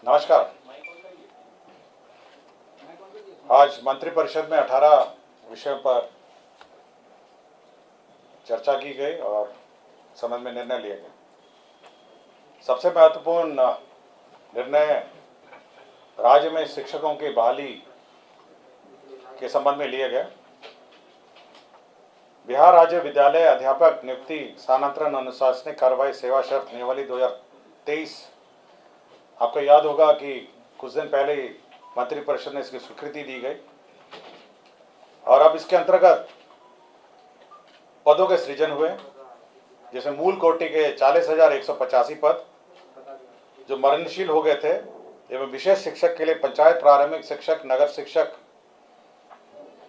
नमस्कार। आज मंत्रिपरिषद में 18 विषयों पर चर्चा की गई और संबंध में निर्णय लिए गए। सबसे महत्वपूर्ण निर्णय राज्य में शिक्षकों की बहाली के संबंध में लिए गए। बिहार राज्य विद्यालय अध्यापक नियुक्ति स्थानांतरण अनुशासनिक कार्रवाई सेवा शर्त नियमावली 2023, आपको याद होगा कि कुछ दिन पहले ही मंत्रिपरिषद ने इसकी स्वीकृति दी गई और अब इसके अंतर्गत पदों के सृजन हुए, जैसे मूल कोटि के 40,185 पद जो मरणशील हो गए थे एवं विशेष शिक्षक के लिए पंचायत प्रारंभिक शिक्षक नगर शिक्षक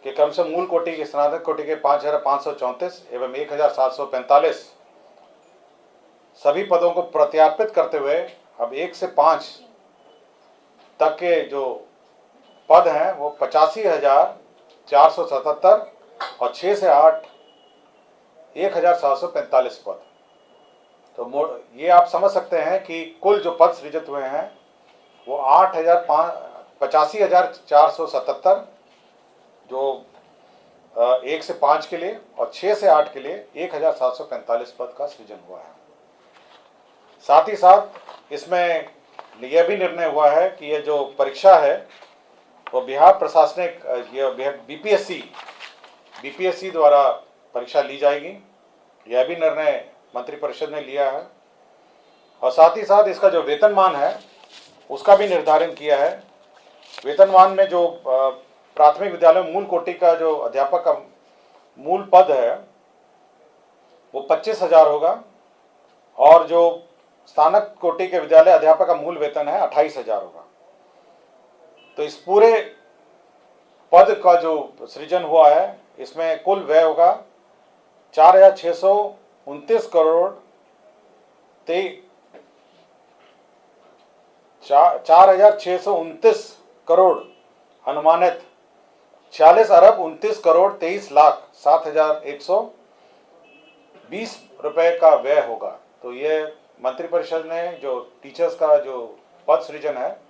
के क्रम से मूल कोटि के स्नातक कोटि के 5,534 एवं 1,745 सभी पदों को प्रत्यार्पित करते हुए अब 1 से 5 तक के जो पद हैं वो 85,477 और 6 से 8 1,745 पद। तो ये आप समझ सकते हैं कि कुल जो पद सृजित हुए हैं वो 85,477 जो 1 से 5 के लिए और 6 से 8 के लिए 1,745 पद का सृजन हुआ है। साथ ही साथ इसमें यह भी निर्णय हुआ है कि ये जो परीक्षा है वो बिहार प्रशासनिक बीपीएससी द्वारा परीक्षा ली जाएगी। यह भी निर्णय मंत्रिपरिषद ने लिया है और साथ ही साथ इसका जो वेतनमान है उसका भी निर्धारण किया है। वेतनमान में जो प्राथमिक विद्यालय में मूल कोटि का जो अध्यापक का मूल पद है वो 25,000 होगा और जो स्नातक कोटि के विद्यालय अध्यापक का मूल वेतन है 28,000 होगा। तो इस पूरे पद का जो सृजन हुआ है इसमें कुल व्यय होगा 4,629 करोड़ 4,629 करोड़ अनुमानित 46 अरब 29 करोड़ 23 लाख 7,120 रुपए का व्यय होगा। तो ये मंत्रिपरिषद ने जो टीचर्स का जो पद सृजन है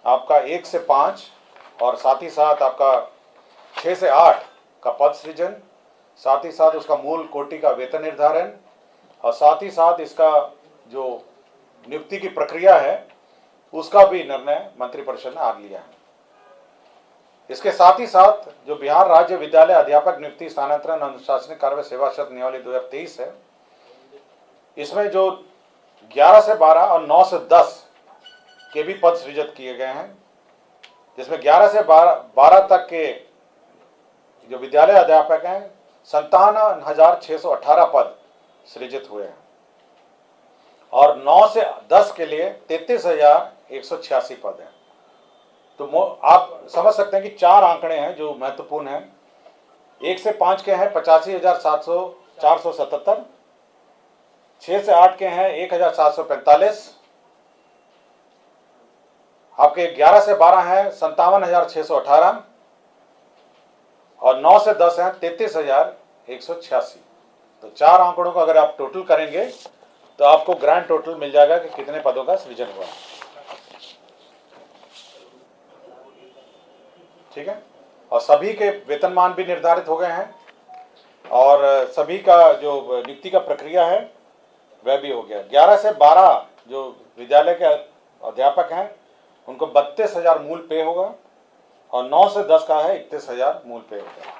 आपका 1 से 5 और साथ ही साथ आपका 6 से 8 का पद सृजन, साथ ही साथ उसका मूल कोटि का वेतन निर्धारण और साथ ही साथ इसका जो नियुक्ति की प्रक्रिया है उसका भी निर्णय मंत्रिपरिषद ने आज लिया है। इसके साथ ही साथ जो बिहार राज्य विद्यालय अध्यापक नियुक्ति स्थानांतरण अनुशासनिक कार्रवाई सेवा शर्त नियमावली 2023 है, इसमें जो 11 से 12 और 9 से 10 के भी पद सृजित किए गए हैं, जिसमें 11 से 12 तक के जो विद्यालय अध्यापक हैं 57,618 पद सृजित हुए हैं और 9 से 10 के लिए 33,186 पद हैं। तो आप समझ सकते हैं कि 4 आंकड़े हैं जो महत्वपूर्ण हैं। 1 से 5 के हैं 85,477, 6 से 8 के हैं 1,745, आपके 11 से 12 हैं 57,618 और 9 से 10 हैं 33,186। तो 4 आंकड़ों को अगर आप टोटल करेंगे तो आपको ग्रैंड टोटल मिल जाएगा कि कितने पदों का सृजन हुआ है। ठीक है, और सभी के वेतनमान भी निर्धारित हो गए हैं और सभी का जो नियुक्ति का प्रक्रिया है वह भी हो गया। 11 से 12 जो विद्यालय के अध्यापक हैं उनको 32,000 मूल पे होगा और 9 से 10 का है 31,000 मूल पे होगा।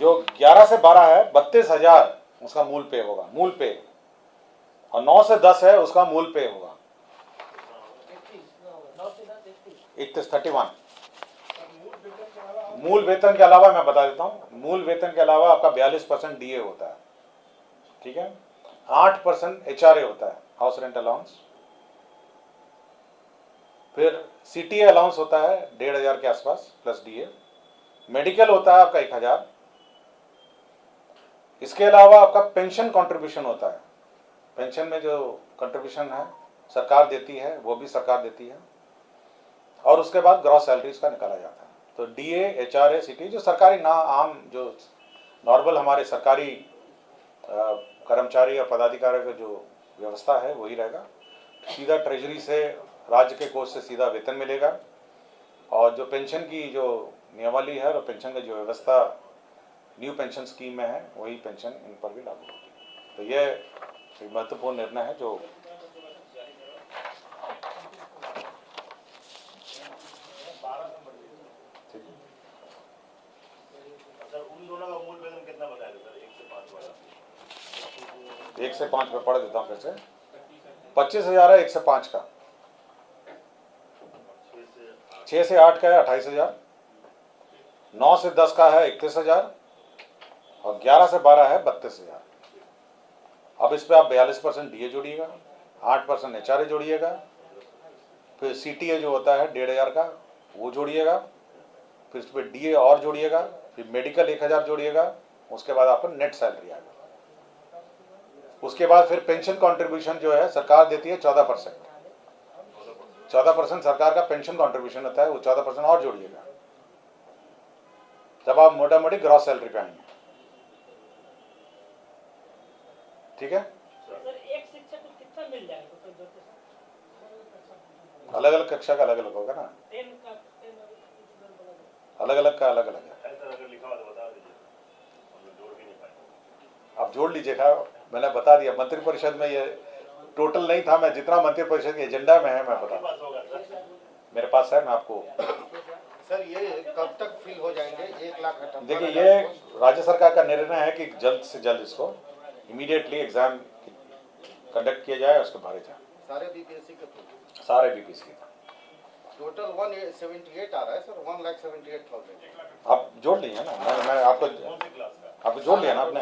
जो 11 से 12 है 32,000 उसका मूल पे होगा, मूल पे, और 9 से 10 है उसका मूल पे होगा 31। मूल वेतन के अलावा मैं बता देता हूं, मूल वेतन के अलावा आपका 42% डीए होता है। ठीक है, 8% एचआरए होता है, हाउस रेंट अलाउंस, फिर सीटीए अलाउंस होता है 1,500 के आसपास प्लस डीए, मेडिकल होता है आपका 1,000। इसके अलावा आपका पेंशन कंट्रीब्यूशन होता है, पेंशन में जो कंट्रीब्यूशन है सरकार देती है वो भी सरकार देती है और उसके बाद ग्रॉस सैलरीज का निकाला जाता है। तो डीए एचआरए सीटी जो सरकारी ना आम जो नॉर्मल हमारे सरकारी कर्मचारी और पदाधिकारी का जो व्यवस्था है वही रहेगा। सीधा ट्रेजरी से, राज्य के कोष से सीधा वेतन मिलेगा। और जो पेंशन की जो नियमावली है और पेंशन की जो व्यवस्था न्यू पेंशन स्कीम में है, वही पेंशन इन पर भी लागू होगी। तो ये एक महत्वपूर्ण निर्णय है जो उन दोनों का मूल वेतन कितना बताया था सर? 1 से 5 वाला 1 से 5 में पढ़ देता हूँ फिर से। 25,000 है 1 से 5 का, 6 से 8 का है 28,000, 9 से 10 का है 31,000 और 11 से 12 है 32,000। अब इस पे आप 42% डीए जोड़िएगा, 8% एचआरए जोड़िएगा, फिर सीटीए जो होता है 1,500 का वो जोड़िएगा, फिर इस पर डीए और जोड़िएगा, फिर मेडिकल 1,000 जोड़िएगा, उसके बाद आपको नेट सैलरी आएगा। उसके बाद फिर पेंशन कंट्रीब्यूशन जो है सरकार देती है 14%। 14% सरकार का पेंशन कंट्रीब्यूशन होता है, वो 14% और जोड़िएगा, तब आप मोटा मोटी ग्रॉस सैलरी पे आएंगे। ठीक है। सर एक शिक्षक को कितना मिल जाएगा? अलग अलग कक्षा का अलग अलग होगा ना, अलग अलग का अलग अलग है। अगर लिखा हुआ तो बता दीजिए, हम लोग जोड़ भी नहीं पाएंगे। आप जोड़ लीजिएगा, मैंने बता दिया मंत्रिपरिषद में, ये टोटल नहीं था, मैं जितना मंत्रिपरिषद के एजेंडा में है मैं बता, मेरे पास है, मैं आपको। सर ये कब तक फिल हो जाएंगे 1 लाख? देखिए ये राज्य सरकार का निर्णय है कि जल्द से जल्द इसको इमीडिएटली एग्जाम कंडक्ट किया जाए, उसको भरे जाए सारे बीपीएससी के थ्रू, सारे बीपीएससी का। टोटल 178 आ रहा है सर, 1,78,000। आप जोड़ लीजिए ना, मैं आपको जोड़ लिया ना आपने।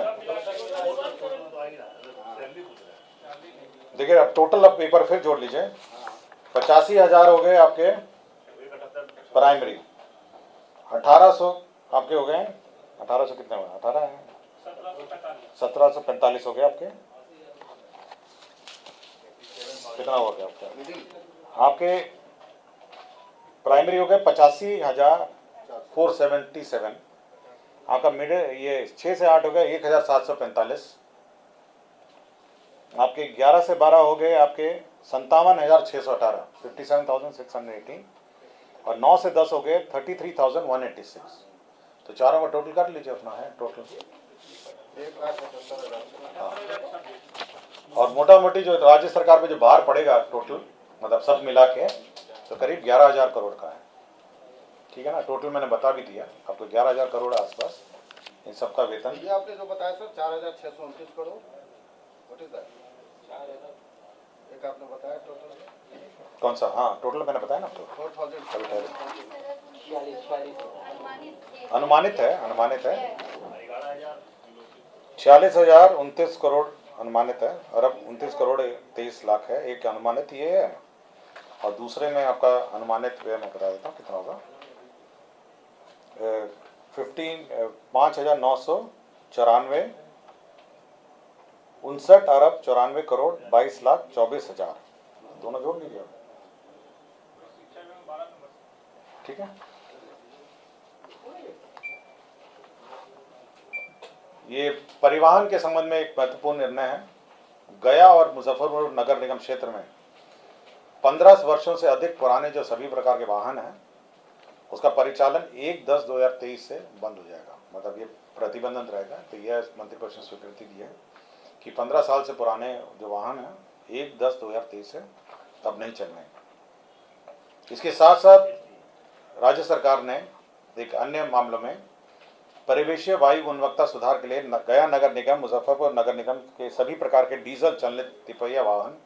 देखिए अब टोटल, अब एक बार फिर जोड़ लीजिए, 85,000 हो गए आपके प्राइमरी, 1,800 आपके हो गए, 1,800 कितने हुए? 18 है, 1,745 हो गए आपके। कितना हो गया आपके प्राइमरी हो गए 85,477। आपका मिडिल ये 6 से 8 हो गया 1,745। आपके 11 से 12 हो गए आपके 57,618, 57,618। और 9 से 10 हो गए 33,186। तो चारों का टोटल कर लीजिए अपना है टोटल। 1,78,000। और मोटा मोटी जो राज्य सरकार पे जो भार पड़ेगा टोटल, मतलब सब मिला के, तो करीब 11,000 करोड़ का है। ठीक है ना, टोटल मैंने बता भी दिया आपको, 11,000 करोड़ आसपास इन सबका वेतन। ये आपने जो बताया sir 4,629 crore, what is that? एक आपने बताया टोटल कौन सा? हाँ टोटल मैंने बताया ना आपको, 4,000। अनुमानित है 46,029 करोड़ अनुमानित है, अरब 29 करोड़ 23 लाख है। एक अनुमानित ये है, और दूसरे में आपका अनुमानित मैं बता देता हूँ कितना होगा। 5,994, 59 अरब 94 करोड़ 22 लाख 24,000, दोनों जोड़ लीजिए। ठीक है, ये परिवहन के संबंध में एक महत्वपूर्ण निर्णय है। गया और मुजफ्फरपुर नगर निगम क्षेत्र में 15 वर्षों से अधिक पुराने जो सभी प्रकार के वाहन हैं, उसका परिचालन 1/10/2023 से बंद हो जाएगा, मतलब ये प्रतिबंधित रहेगा। तो यह मंत्रिपरिषद ने स्वीकृति दी है कि 15 साल से पुराने जो वाहन हैं 1/10/2023 से अब नहीं चलने। इसके साथ साथ राज्य सरकार ने एक अन्य मामलों में परिवेशीय वायु गुणवत्ता सुधार के लिए गया नगर निगम, मुजफ्फरपुर नगर निगम के सभी प्रकार के डीजल चालित तिपहिया वाहन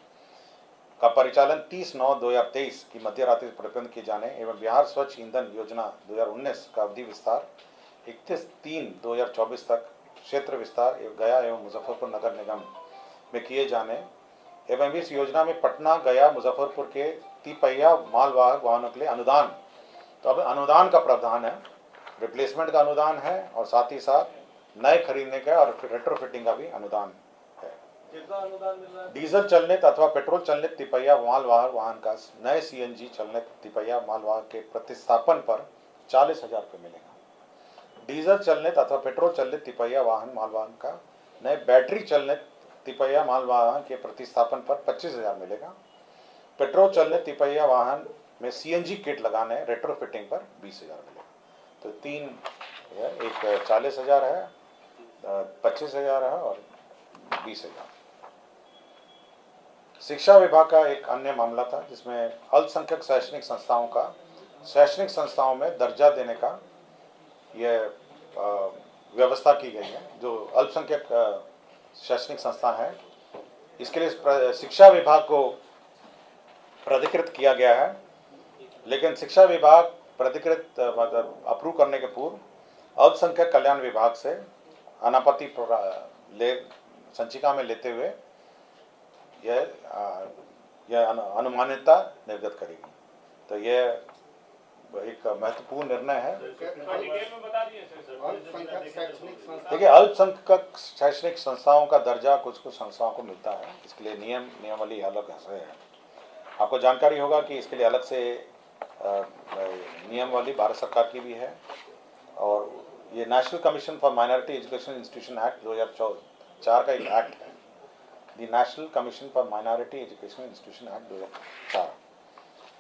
का परिचालन 30/9/2023 की मध्य रात्रि प्रतिबंध किए जाने एवं बिहार स्वच्छ ईंधन योजना 2019 का अवधि विस्तार 31/3/2024 तक क्षेत्र विस्तार गया एवं मुजफ्फरपुर नगर निगम में किए जाने एवं इस योजना में पटना, गया, मुजफ्फरपुर के तिपहिया मालवाहक वाहनों के लिए अनुदान, तो अब अनुदान का प्रावधान है, रिप्लेसमेंट का अनुदान है और साथ ही साथ नए खरीदने का और रेट्रोफिटिंग का भी अनुदान है। कितना अनुदान मिल रहा है? डीजल चलनित अथवा पेट्रोल चलनित तिपहिया मालवाहक वाहन का नए सीएनजी चलनित तिपहिया मालवाहक के प्रतिस्थापन पर 40,000 रुपये मिलेगा। डीजल चलनित अथवा पेट्रोल चलनित तिपहिया वाहन मालवाहन का नए बैटरी चलनित तिपहिया मालवाहन के प्रतिस्थापन पर 25,000 मिलेगा। पेट्रोल चलने तिपहिया वाहन में सीएनजी किट लगाने रेट्रोफिटिंग पर 20,000 मिले। तो 3 है, एक 40,000 है, 25,000 है और 20,000। शिक्षा विभाग का एक अन्य मामला था जिसमें अल्पसंख्यक शैक्षणिक संस्थाओं में दर्जा देने का यह व्यवस्था की गई है। जो अल्पसंख्यक शैक्षणिक संस्था है इसके लिए शिक्षा विभाग को प्राधिकृत किया गया है, लेकिन शिक्षा विभाग प्राधिकृत मतलब अप्रूव करने के पूर्व अल्पसंख्यक कल्याण विभाग से अनापत्ति संचिका में लेते हुए यह अनुमान्यता निर्गत करेगी। तो यह एक महत्वपूर्ण निर्णय है। देखिए, अल्पसंख्यक शैक्षणिक संस्थाओं का दर्जा कुछ संस्थाओं को मिलता है, इसके लिए नियमावली अलग है। आपको जानकारी होगा कि इसके लिए अलग से नियमावली भारत सरकार की भी है, और ये national commission for minority education institution act 2004 का एक एक्ट है, the national commission for minority education institution act 2004।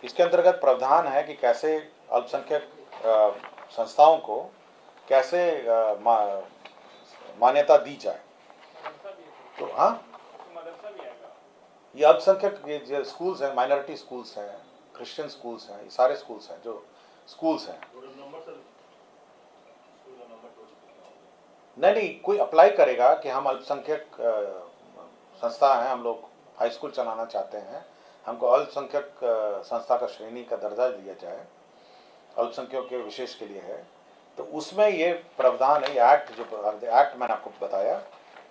इसके अंतर्गत प्रावधान है कि कैसे अल्पसंख्यक संस्थाओं को कैसे मान्यता दी जाए। तो हाँ, ये अल्पसंख्यक ये जो स्कूल्स हैं, माइनॉरिटी स्कूल्स हैं, क्रिश्चियन स्कूल्स हैं, ये सारे स्कूल्स हैं जो स्कूल्स हैं। नहीं, कोई अप्लाई करेगा कि हम अल्पसंख्यक संस्था हैं, हम लोग हाई स्कूल चलाना चाहते हैं, हमको अल्पसंख्यक संस्था का श्रेणी का दर्जा दिया जाए, अल्पसंख्यकों के विशेष के लिए है, तो उसमें ये प्रावधान है। ये एक्ट जो एक्ट मैंने आपको बताया,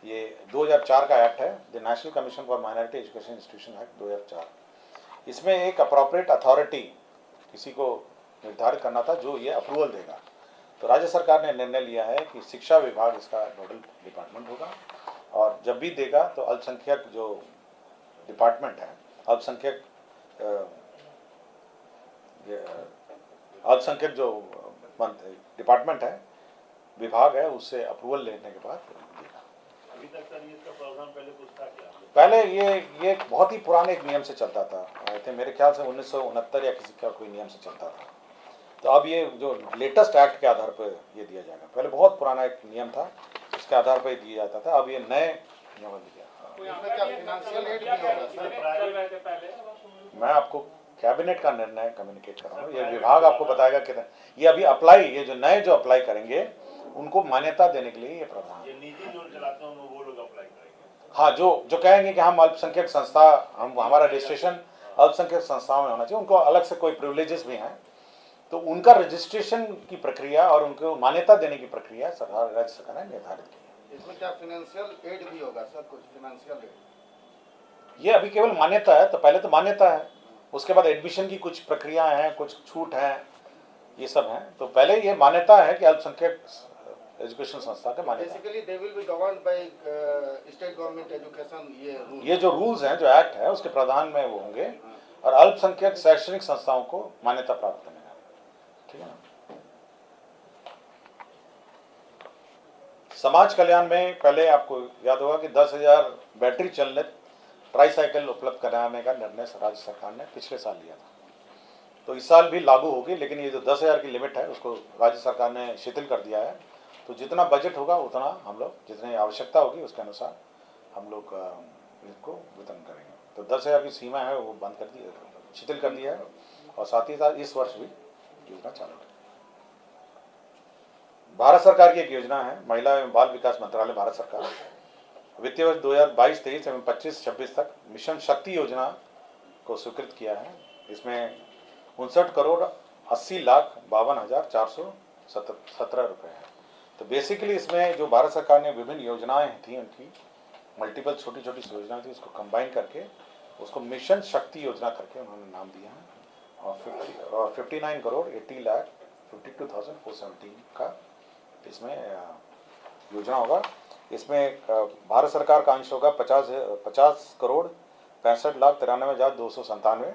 ये 2004 का एक्ट है, the national commission for minority education institution act 2004। इसमें एक अप्रोप्रिएट अथॉरिटी किसी को निर्धारित करना था जो ये अप्रूवल देगा। तो राज्य सरकार ने निर्णय लिया है कि शिक्षा विभाग इसका नोडल डिपार्टमेंट होगा, और जब भी देगा तो अल्पसंख्यक जो डिपार्टमेंट है, अल्पसंख्यक जो डिपार्टमेंट है, विभाग है, उससे अप्रूवल लेने के बाद देगा। अभी तक सर इसका प्रावधान पहले कुछ था क्या? पहले ये बहुत ही पुराने एक नियम से चलता था, मेरे ख्याल से 1969 या किसी का कोई नियम से चलता था। तो अब ये जो लेटेस्ट एक्ट के आधार पर ये दिया जाएगा, पहले बहुत पुराना एक नियम था इसके आधार पर दिया जाता था, अब ये नए नियम दिया। मैं आपको कैबिनेट का निर्णय कम्युनिकेट कर रहा हूँ, ये विभाग आपको बताएगा कि ये अभी अप्लाई, ये जो नए जो अप्लाई करेंगे उनको मान्यता देने के लिए ये प्रावधान। ये नीति जो चलाते हैं वो लोग अप्लाई करेंगे। हाँ, जो कहेंगे कि हम अल्पसंख्यक संस्था, हमारा रजिस्ट्रेशन अल्पसंख्यक संस्थाओं में होना चाहिए, उनको अलग से कोई प्रिविलेजेस भी हैं, तो उनका रजिस्ट्रेशन की प्रक्रिया और उनको मान्यता देने की प्रक्रिया सरकार, राज्य सरकार ने निर्धारित की है। इसमें क्या फाइनेंशियल एड भी होगा सर? कुछ फाइनेंशियल एड? ये अभी केवल मान्यता है, तो पहले तो मान्यता है, उसके बाद एडमिशन की कुछ प्रक्रिया हैं, कुछ छूट हैं, ये सब हैं। तो पहले ये मान्यता है कि अल्पसंख्यक एजुकेशन संस्था के मान्यता। Basically they will be governed by state government education. ये जो रूल्स हैं, जो एक्ट है, उसके प्रावधान में वो होंगे, और अल्पसंख्यक शैक्षणिक संस्थाओं को मान्यता प्राप्त करने का, ठीक है ना। समाज कल्याण में पहले आपको याद होगा कि 10,000 बैटरी चालित ट्राईसाइकिल उपलब्ध कराने का निर्णय राज्य सरकार ने पिछले साल लिया था, तो इस साल भी लागू होगी, लेकिन ये जो 10,000 की लिमिट है उसको राज्य सरकार ने शिथिल कर दिया है। तो जितना बजट होगा उतना हम लोग, जितनी आवश्यकता होगी उसके अनुसार हम लोग इसको वितरण करेंगे। तो 10,000 की सीमा है वो बंद कर दी, शिथिल कर दिया है, और साथ ही साथ इस वर्ष भी योजना चालू है। भारत सरकार की एक योजना है, महिला एवं बाल विकास मंत्रालय भारत सरकार, वित्तीय वर्ष 2022-23 एवं 25-26 तक मिशन शक्ति योजना को स्वीकृत किया है। इसमें 59,80,52,417 रुपये है। तो बेसिकली इसमें जो भारत सरकार ने विभिन्न योजनाएं थी, उनकी मल्टीपल छोटी छोटी योजनाएं थी, उसको कंबाइन करके उसको मिशन शक्ति योजना करके उन्होंने नाम दिया है, और 59,80,52,417 का इसमें योजना होगा। इसमें भारत सरकार का अंश होगा 50,65,63,93,297,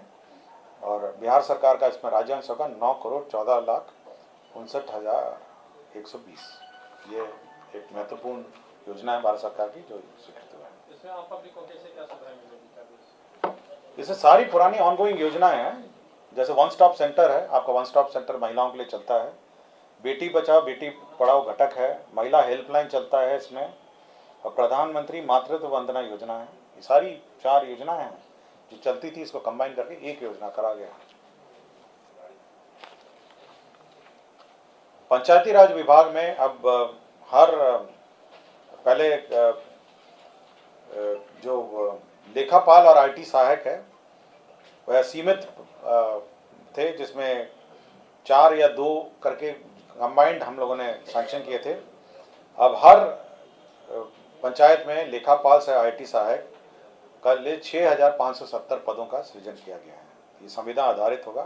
और बिहार सरकार का इसमें राज्य अंश होगा 9,14,59,120। ये एक महत्वपूर्ण योजना है भारत सरकार की जो स्वीकृत हुआ है। इसमें आम पब्लिक को कैसे क्या सुविधा मिलेगी? इससे सारी पुरानी ऑनगोइंग योजनाएं हैं, जैसे वन स्टॉप सेंटर है, आपका वन स्टॉप सेंटर महिलाओं के लिए चलता है, बेटी बचाओ बेटी पढ़ाओ घटक है, महिला हेल्पलाइन चलता है इसमें, और प्रधानमंत्री मातृत्व वंदना योजना है। ये सारी 4 योजनाएं हैं जो चलती थी, इसको कंबाइन करके एक योजना करा गया। पंचायती राज विभाग में अब हर पहले जो लेखापाल और आईटी सहायक है वह सीमित थे, जिसमें 4 या 2 करके कंबाइंड हम लोगों ने सैंक्शन किए थे। अब हर पंचायत में लेखापाल से आईटी सहायक का लिए 6570 पदों का सृजन किया गया है। ये संविदा आधारित होगा।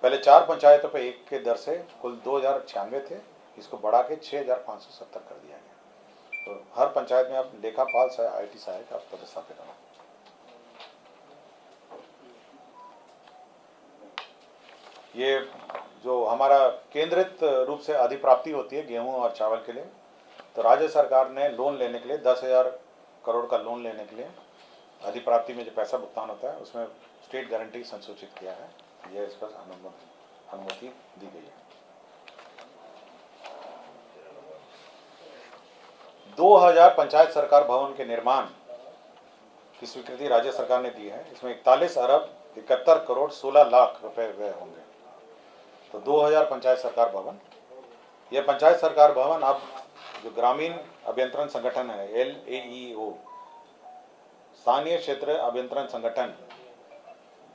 पहले 4 पंचायतों पे 1 के दर से कुल 2096 थे, इसको बढ़ा के 6570 कर दिया गया। तो हर पंचायत में अब लेखापाल से आईटी सहायक आप पदस्थापित होगा। ये जो हमारा केंद्रित रूप से अधिप्राप्ति होती है गेहूं और चावल के लिए, तो राज्य सरकार ने लोन लेने के लिए 10,000 करोड़ का लोन लेने के लिए अधिप्राप्ति में जो पैसा भुगतान होता है उसमें स्टेट गारंटी संसूचित किया है। यह इस पर अनुमति दी गई है। 2000 पंचायत सरकार भवन के निर्माण की स्वीकृति राज्य सरकार ने दी है। इसमें 41 अरब 71 करोड़ 16 लाख रुपए व्यय होंगे। तो 2000 पंचायत सरकार भवन, यह पंचायत सरकार भवन अब जो ग्रामीण अभियंत्रण संगठन है LAEO, स्थानीय क्षेत्र अभियंत्रण संगठन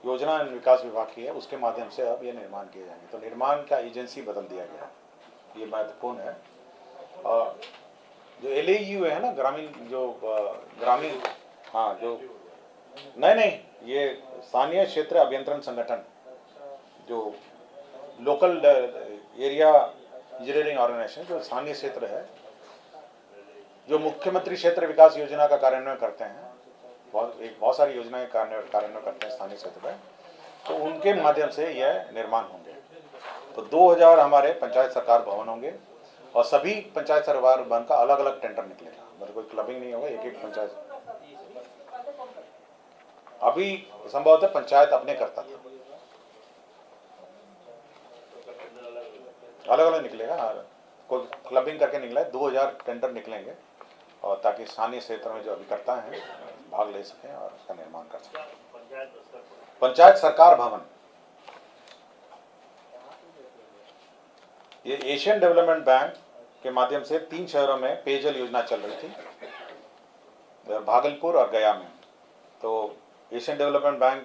योजना एवं विकास विभाग की है, उसके माध्यम से अब ये निर्माण किए जाएंगे। तो निर्माण का एजेंसी बदल दिया गया, ये महत्वपूर्ण है। और जो LAEO है ना, ग्रामीण हाँ जो नहीं ये स्थानीय क्षेत्र अभियंत्रण संगठन, जो लोकल एरिया इंजीनियरिंग ऑर्गेनाइजेशन, जो स्थानीय क्षेत्र है, जो मुख्यमंत्री क्षेत्र विकास योजना का कार्यान्वयन करते हैं, बहुत सारी योजनाएं कार्यान्वयन करते हैं स्थानीय क्षेत्र में, तो उनके माध्यम से यह निर्माण होंगे। तो 2000 हमारे पंचायत सरकार भवन होंगे और सभी पंचायत सरकार भवन का अलग अलग टेंडर निकलेगा, मतलब कोई क्लबिंग नहीं होगा। एक पंचायत अभी संभवतः पंचायत अपने करता था, अलग अलग निकलेगा। कोई क्लबिंग करके निकला है, 2000 टेंडर निकलेंगे, और ताकि स्थानीय क्षेत्र में जो अभिकर्ता हैं भाग ले सकें और उसका निर्माण कर सकें। पंचायत सरकार भवन, ये एशियन डेवलपमेंट बैंक के माध्यम से 3 शहरों में पेयजल योजना चल रही थी, भागलपुर और गया में। तो एशियन डेवलपमेंट बैंक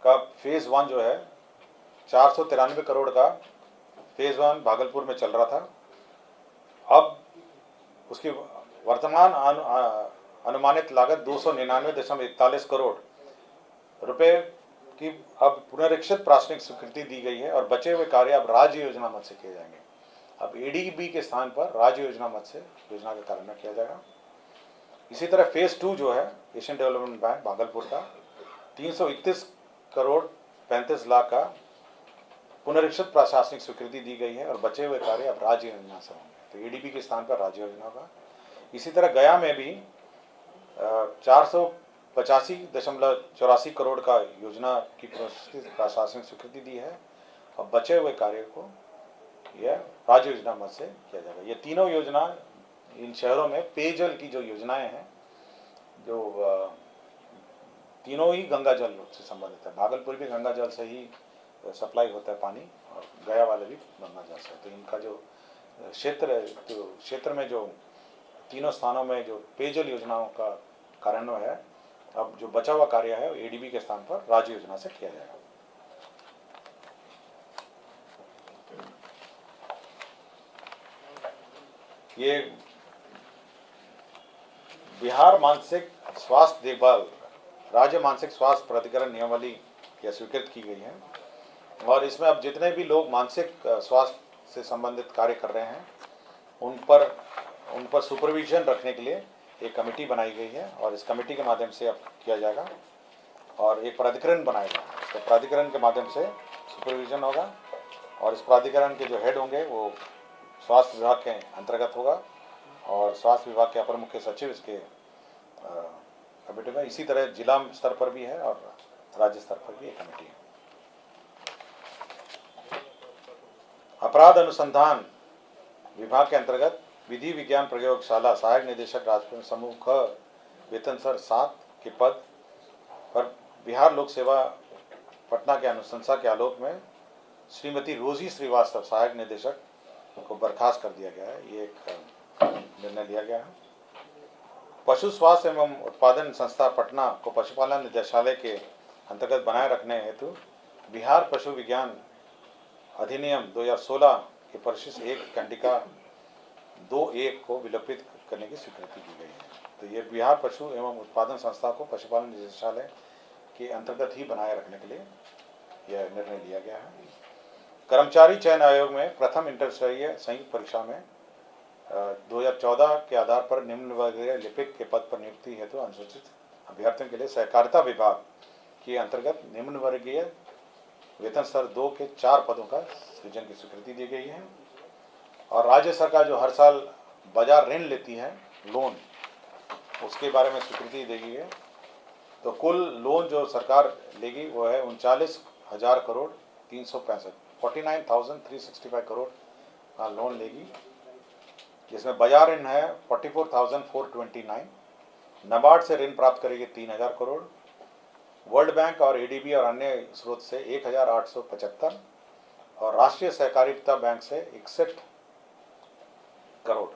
का फेज 1 जो है 493 करोड़ का फेज 1 भागलपुर में चल रहा था। अब उसकी वर्तमान अनुमानित लागत 299.41 करोड़ रुपए की अब पुनरीक्षित प्राथमिक स्वीकृति दी गई है, और बचे हुए कार्य अब राज्य योजना मद से किए जाएंगे। अब ADB के स्थान पर राज्य योजना मद से योजना का कार्यान्वयन किया जाएगा। इसी तरह फेज 2 जो है एशियन डेवलपमेंट बैंक भागलपुर का 331 करोड़ 35 लाख का पुनरीक्षित प्रशासनिक स्वीकृति दी गई है, और बचे हुए कार्य अब राज्य योजना से होंगे। तो ADB के स्थान पर राज्य योजना का। इसी तरह गया में भी 485.84 करोड़ का योजना की प्रशासनिक स्वीकृति दी है, और बचे हुए कार्य को यह राज्य योजना मद से किया जाएगा। ये तीनों योजना इन शहरों में पेयजल की जो योजनाएं हैं, जो तीनों ही गंगा जल से संबंधित है। भागलपुर भी गंगा जल से ही सप्लाई होता है पानी, और गया वाले भी गंगा जल से। तो इनका जो क्षेत्र में जो तीनों स्थानों में जो पेयजल योजनाओं का कार्यान्वयन है, अब जो बचा हुआ कार्य है ADB के स्थान पर राज्य योजना से किया जाएगा। ये बिहार मानसिक स्वास्थ्य देखभाल राज्य मानसिक स्वास्थ्य प्राधिकरण नियमावली यह स्वीकृत की गई है, और इसमें अब जितने भी लोग मानसिक स्वास्थ्य से संबंधित कार्य कर रहे हैं उन पर सुपरविजन रखने के लिए एक कमेटी बनाई गई है, और इस कमेटी के माध्यम से अब किया जाएगा, और एक प्राधिकरण बनाया गया है। तो प्राधिकरण के माध्यम से सुपरविजन होगा, और इस प्राधिकरण के जो हेड होंगे वो स्वास्थ्य विभाग के अंतर्गत होगा, और स्वास्थ्य विभाग के अपर मुख्य सचिव इसके कमेटी में। इसी तरह जिला स्तर पर भी है और राज्य स्तर पर भी एक कमेटी है। अपराध अनुसंधान विभाग के अंतर्गत विधि विज्ञान प्रयोगशाला सहायक निदेशक राजपुर समूह ख वेतन स्तर 7 के पद पर बिहार लोक सेवा पटना के अनुशंसा के आलोक में श्रीमती रोजी श्रीवास्तव सहायक निदेशक को बर्खास्त कर दिया गया है। ये एक निर्णय लिया गया है। पशु स्वास्थ्य एवं उत्पादन संस्था पटना को पशुपालन निदेशालय के अंतर्गत बनाए रखने हेतु बिहार पशु विज्ञान अधिनियम 2016 के परिशिष्ट 1 कंडिका 2(1) को विलोपित करने की स्वीकृति दी गई है। तो ये बिहार पशु एवं उत्पादन संस्था को पशुपालन निदेशालय के अंतर्गत ही बनाए रखने के लिए यह निर्णय लिया गया है। कर्मचारी चयन आयोग में प्रथम इंटरस्तरीय संयुक्त परीक्षा में 2014 के आधार पर निम्न वर्गीय लिपिक के पद पर नियुक्ति हेतु अनुसूचित अभ्यर्थियों के लिए सहकारिता विभाग के अंतर्गत निम्न वर्गीय वेतन स्तर 2 के 4 पदों का सृजन की स्वीकृति दी गई है। और राज्य सरकार जो हर साल बाजार ऋण लेती है लोन, उसके बारे में स्वीकृति दी गई है। तो कुल लोन जो सरकार लेगी वो है 39,000 करोड़ 49,365 करोड़ का लोन लेगी, जिसमें बाजार ऋण है 44,429, नाबार्ड से ऋण प्राप्त करेगी 3,000 करोड़, वर्ल्ड बैंक और एडीबी और अन्य स्रोत से 1,875 और राष्ट्रीय सहकारिता बैंक से 61 करोड़।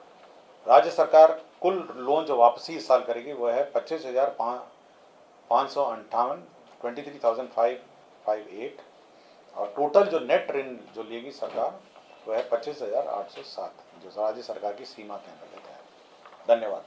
राज्य सरकार कुल लोन जो वापसी इस साल करेगी वो है 25,558 23,558 और टोटल जो नेट ऋण जो लेगी सरकार वो है 25,807 जो राज्य सरकार की सीमा के अंतर्गत है। धन्यवाद।